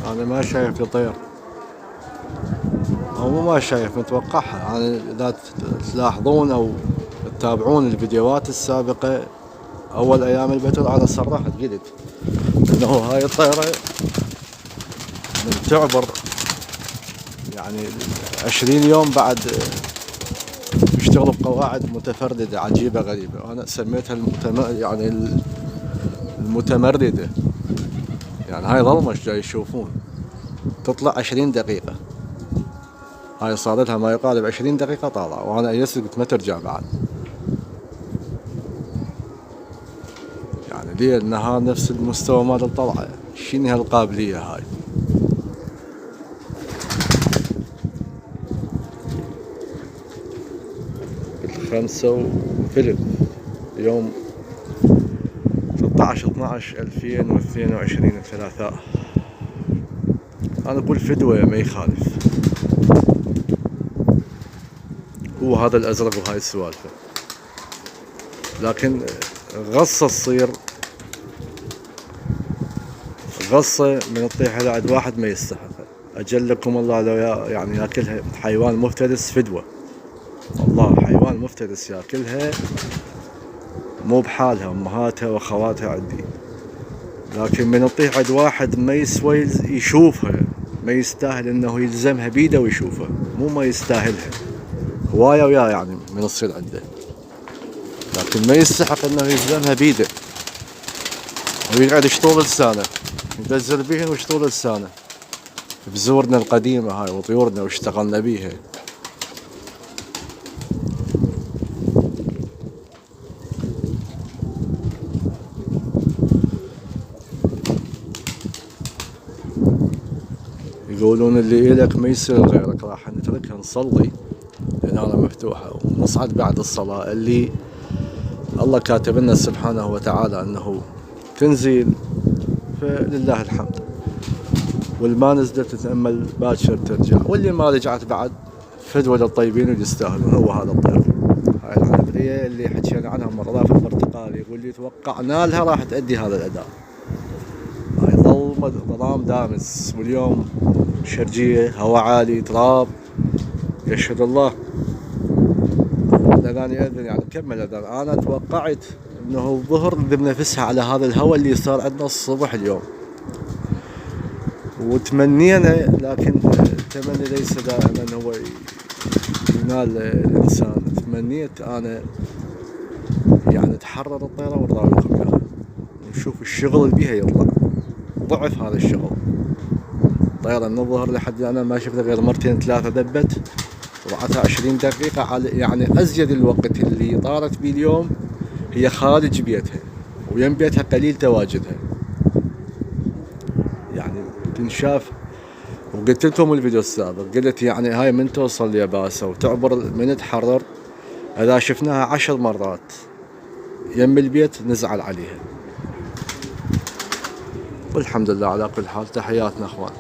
أنا ما شايف لي طير، أو ما شايف، متوقعها. أنا إذا تلاحظون أو تتابعون الفيديوهات السابقة أول أيام البتر أنا صرحت قلت إنه هاي الطيرة من تعبر يعني 20 يوم بعد يشتغلوا بقواعد متفرددة عجيبة غريبة. أنا سميتها يعني المتمرددة. يعني هاي ظلمة جاي يشوفون تطلع 20 دقيقة، هاي صار لها ما يقارب 20 دقيقة طالعة، وأنا أيست قلت ما ترجع بعد. يعني ليه النهار نفس المستوى مال الطلعة؟ شنو هالقابلية هاي؟ بالخمسة وثلث يوم 13/12/2022 الثلاثاء. أنا أقول فدوة ما يخالف، هو هذا الأزرق وهاي السوالفة، لكن غصة تصير غصة من تطيح على عند واحد ما يستحق. أجلكم الله لو يعني ياكلها حيوان مفترس فدوة، والله حيوان مفترس ياكلها مو بحالها، أمهاتها وأخواتها عندي. لكن من تطيح عند واحد ما يسوي يشوفها، ما يستاهل إنه يلزمها بيده ويشوفها، مو ما يستاهلها، هواية وياه يعني من تصير عنده، لكن ما يستحق إنه يلزمها بيده ويقعد يشطول لسانه، يدزر بيهن ويشطول لسانه بزورنا القديمة هاي وطيورنا واشتغلنا بيها. يقولون اللي إلك ما يصير غيرك، راح نتركها نصلي النار مفتوحة ونصعد بعد الصلاة اللي الله كاتب لنا سبحانه وتعالى أنه تنزيل، فلله الحمد. والما نزلت تتأمل باكر ترجع، واللي ما رجعت بعد فدوة للطيبين اللي يستاهلون. هو هذا الطير، هاي العنبرية اللي حكينا عنها مرة في البرتقالي، يقول لي توقعنا لها راح تأدي هذا الأداء. هاي ظلام دامس، واليوم شرجية، هواء عالي، تراب، يشهد الله. الأذان يأذن يعني كمل الأذان. أنا توقعت إنه الظهر بنفسها على هذا الهواء اللي صار عندنا الصبح اليوم، وتمنينا، لكن التمني ليس دائما هو ينال الإنسان. تمنيت أنا يعني تحرر الطيرة ونراويكم إياها ونشوف الشغل اللي بيها يطلع ضعف هذا الشغل. طيرة من الظهر لحد أنا ما شفت غير مرتين ثلاثة دبت، طلعتها 20 دقيقة على يعني أزيد الوقت اللي طارت بيه اليوم هي خارج بيتها، ويم بيتها قليل تواجدها، يعني تنشاف. وقلت لكم الفيديو السابق، قلت يعني هاي من توصل الياباسة وتعبر من تحرر، إذا شفناها 10 مرات يم البيت نزعل عليها. والحمد لله على كل حال. تحياتنا اخوان.